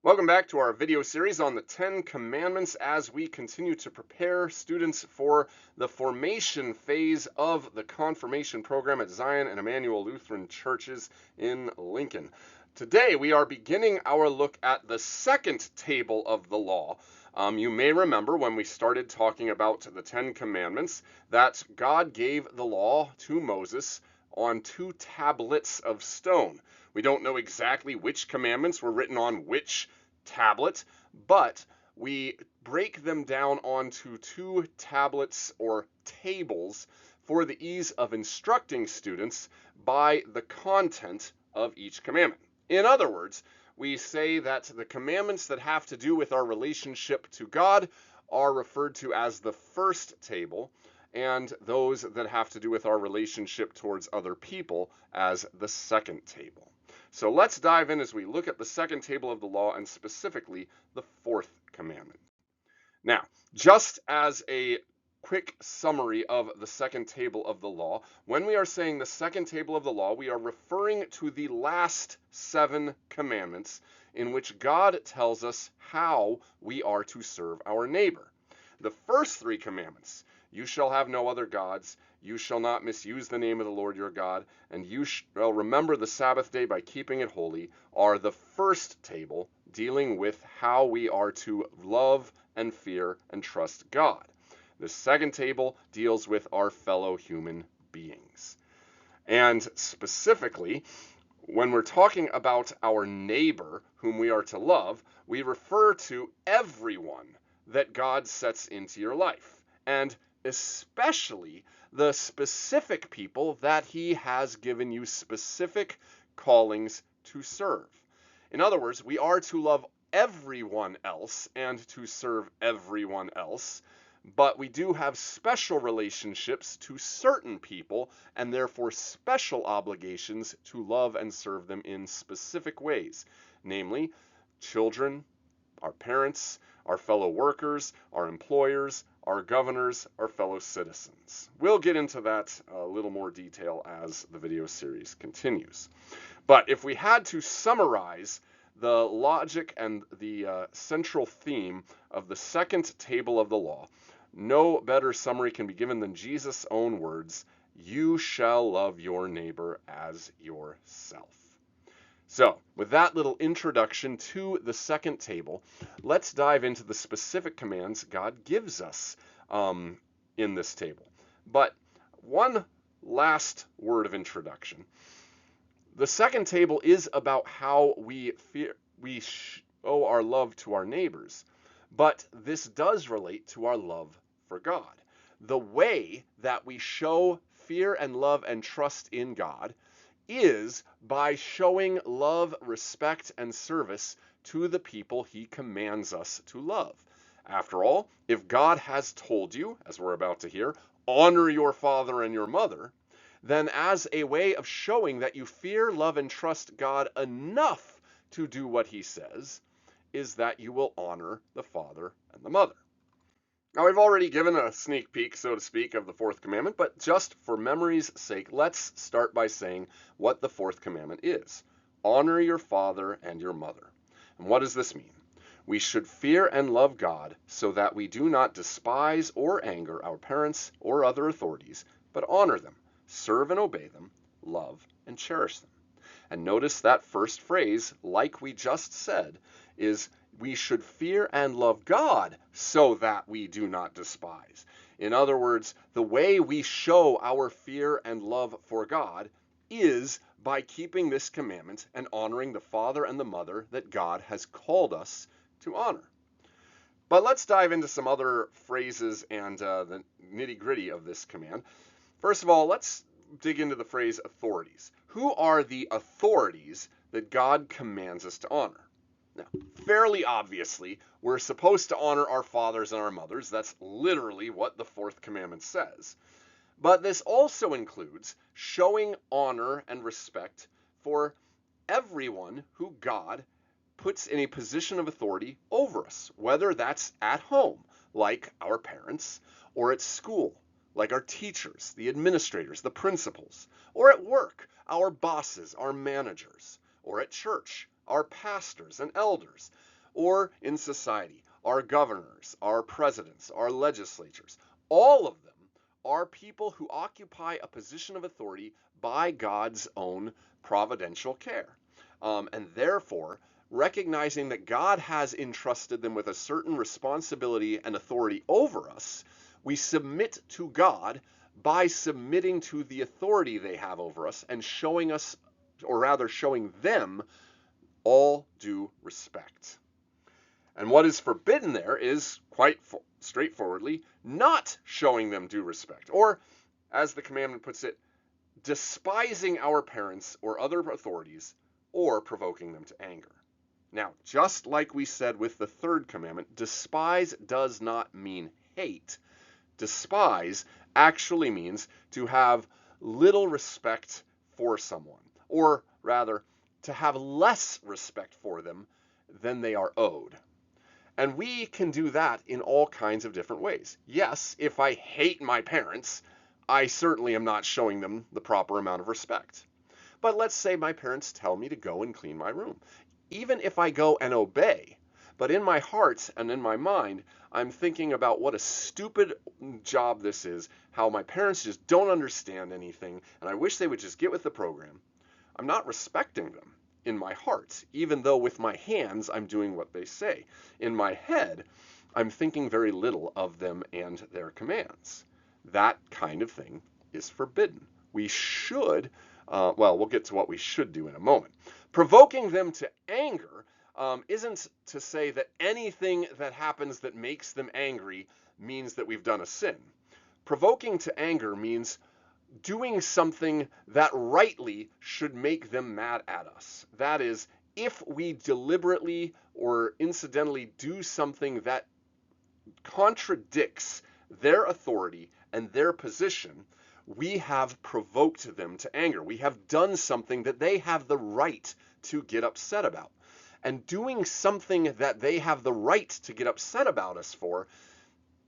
Welcome back to our video series on the 10 Commandments as we continue to prepare students for the formation phase of the confirmation program at Zion-Immanuel Lutheran Churches in Lincoln. Today we are beginning our look at the second table of the law. You may remember when we started talking about the 10 Commandments that God gave the law to Moses on 2 tablets of stone. We don't know exactly which commandments were written on which tablet, but we break them down onto 2 tablets or tables for the ease of instructing students by the content of each commandment. In other words, we say that the commandments that have to do with our relationship to God are referred to as the first table, and those that have to do with our relationship towards other people as the second table. So let's dive in as we look at the second table of the law and specifically the fourth commandment. Now, just as a quick summary of the second table of the law, when we are saying the second table of the law, we are referring to the last 7 commandments in which God tells us how we are to serve our neighbor. The first 3 commandments, you shall have no other gods, you shall not misuse the name of the Lord your God, and you shall remember the Sabbath day by keeping it holy, are the first table dealing with how we are to love and fear and trust God. The second table deals with our fellow human beings. And specifically, when we're talking about our neighbor whom we are to love, we refer to everyone that God sets into your life, and especially the specific people that he has given you specific callings to serve. In other words, we are to love everyone else and to serve everyone else, but we do have special relationships to certain people and therefore special obligations to love and serve them in specific ways, namely children, our parents, our fellow workers, our employers, our governors, our fellow citizens. We'll get into that a little more detail as the video series continues. But if we had to summarize the logic and the central theme of the second table of the law, no better summary can be given than Jesus' own words, "You shall love your neighbor as yourself." So, with that little introduction to the second table, let's dive into the specific commands God gives us in this table. But one last word of introduction. The second table is about how we owe our love to our neighbors, but this does relate to our love for God. The way that we show fear and love and trust in God is by showing love, respect, and service to the people he commands us to love. After all, if God has told you, as we're about to hear, honor your father and your mother, then as a way of showing that you fear, love, and trust God enough to do what he says, is that you will honor the father and the mother. Now, we've already given a sneak peek, so to speak, of the fourth commandment, but just for memory's sake, let's start by saying what the fourth commandment is. Honor your father and your mother. And what does this mean? We should fear and love God so that we do not despise or anger our parents or other authorities, but honor them, serve and obey them, love and cherish them. And notice that first phrase, like we just said, is we should fear and love God so that we do not despise. In other words, the way we show our fear and love for God is by keeping this commandment and honoring the father and the mother that God has called us to honor. But let's dive into some other phrases and the nitty-gritty of this command. First of all, let's dig into the phrase authorities. Who are the authorities that God commands us to honor? Now, fairly obviously, we're supposed to honor our fathers and our mothers. That's literally what the fourth commandment says. But this also includes showing honor and respect for everyone who God puts in a position of authority over us, whether that's at home, like our parents, or at school, like our teachers, the administrators, the principals, or at work, our bosses, our managers, or at church, our pastors and elders. or in society, our governors, our presidents, our legislatures, all of them are people who occupy a position of authority by God's own providential care. And therefore, recognizing that God has entrusted them with a certain responsibility and authority over us, we submit to God by submitting to the authority they have over us and showing us, or rather showing them, all due respect. And what is forbidden there is, quite straightforwardly, not showing them due respect, or, as the commandment puts it, despising our parents or other authorities, or provoking them to anger. Now, just like we said with the third commandment, despise does not mean hate. Despise actually means to have little respect for someone, or rather, to have less respect for them than they are owed. And we can do that in all kinds of different ways. Yes, if I hate my parents, I certainly am not showing them the proper amount of respect. But let's say my parents tell me to go and clean my room. Even if I go and obey, but in my heart and in my mind, I'm thinking about what a stupid job this is, how my parents just don't understand anything, and I wish they would just get with the program. I'm not respecting them in my heart, even though with my hands I'm doing what they say. In my head, I'm thinking very little of them and their commands. That kind of thing is forbidden. We should, we'll get to what we should do in a moment. Provoking them to anger isn't to say that anything that happens that makes them angry means that we've done a sin. Provoking to anger means doing something that rightly should make them mad at us. That is, if we deliberately or incidentally do something that contradicts their authority and their position, we have provoked them to anger. We have done something that they have the right to get upset about. And doing something that they have the right to get upset about us for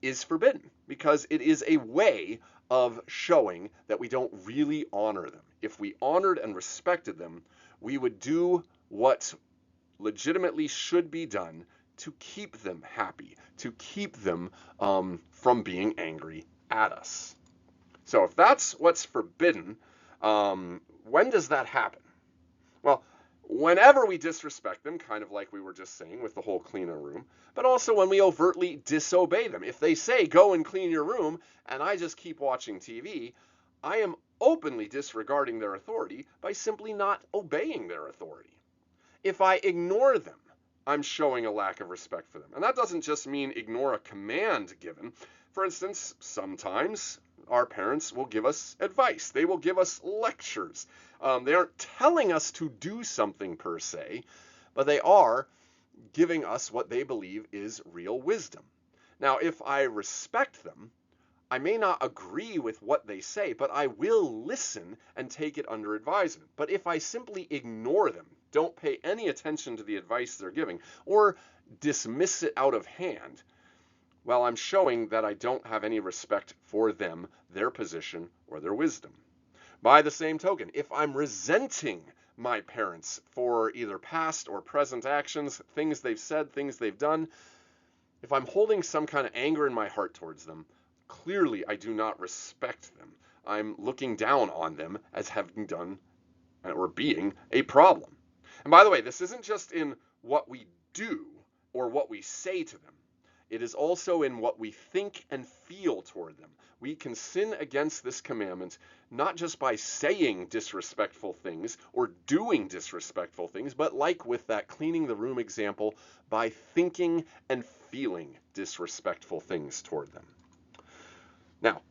is forbidden, because it is a way of showing that we don't really honor them. If we honored and respected them, we would do what legitimately should be done to keep them happy, to keep them from being angry at us. So if that's what's forbidden, when does that happen? Well, whenever we disrespect them, kind of like we were just saying with the whole clean a room, but also when we overtly disobey them. If they say, go and clean your room, and I just keep watching TV, I am openly disregarding their authority by simply not obeying their authority. If I ignore them, I'm showing a lack of respect for them. And that doesn't just mean ignore a command given. For instance, sometimes our parents will give us advice. They will give us lectures. They aren't telling us to do something per se, but they are giving us what they believe is real wisdom. Now, if I respect them, I may not agree with what they say, but I will listen and take it under advisement. But if I simply ignore them, don't pay any attention to the advice they're giving, or dismiss it out of hand, well, I'm showing that I don't have any respect for them, their position, or their wisdom. By the same token, if I'm resenting my parents for either past or present actions, things they've said, things they've done, if I'm holding some kind of anger in my heart towards them, clearly I do not respect them. I'm looking down on them as having done or being a problem. And by the way, this isn't just in what we do or what we say to them. It is also in what we think and feel toward them. We can sin against this commandment not just by saying disrespectful things or doing disrespectful things, but like with that cleaning the room example, by thinking and feeling disrespectful things toward them. Now,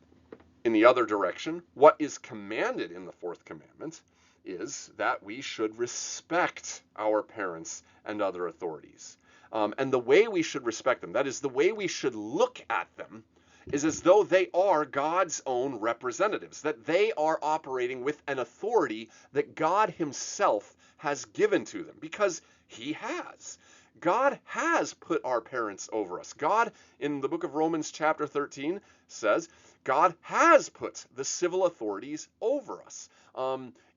in the other direction, what is commanded in the fourth commandment is that we should respect our parents and other authorities. And the way we should respect them, that is, the way we should look at them, is as though they are God's own representatives, that they are operating with an authority that God himself has given to them, because he has. God has put our parents over us. God, in the book of Romans chapter 13, says, God has put the civil authorities over us.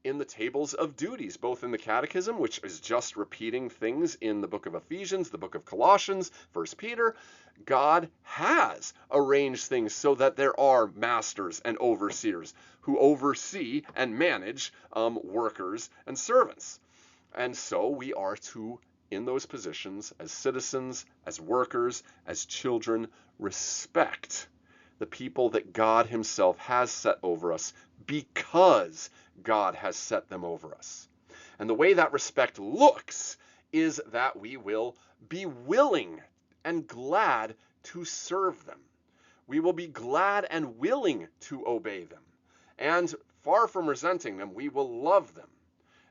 In the tables of duties, both in the Catechism, which is just repeating things in the book of Ephesians, the book of Colossians, 1 Peter, God has arranged things so that there are masters and overseers who oversee and manage workers and servants. And so we are to, in those positions, as citizens, as workers, as children, respect the people that God himself has set over us because God has set them over us. And the way that respect looks is that we will be willing and glad to serve them. We will be glad and willing to obey them. And far from resenting them, we will love them.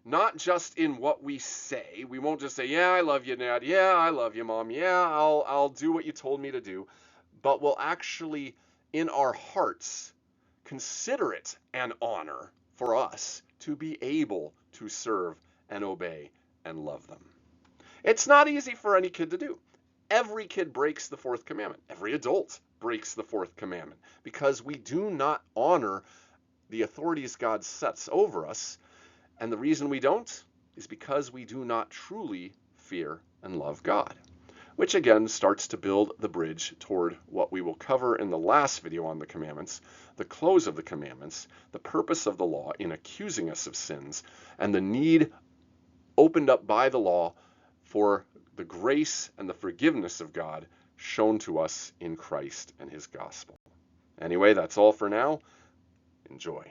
Not just in what we say. We won't just say, yeah, I love you, Dad. Yeah, I love you, Mom. Yeah, I'll do what you told me to do. But we'll actually, in our hearts, consider it an honor for us to be able to serve and obey and love them. It's not easy for any kid to do. Every kid breaks the fourth commandment. Every adult breaks the fourth commandment because we do not honor the authorities God sets over us. And the reason we don't is because we do not truly fear and love God, which again starts to build the bridge toward what we will cover in the last video on the commandments, the close of the commandments, the purpose of the law in accusing us of sins, and the need opened up by the law for the grace and the forgiveness of God shown to us in Christ and his gospel. Anyway, that's all for now. Enjoy.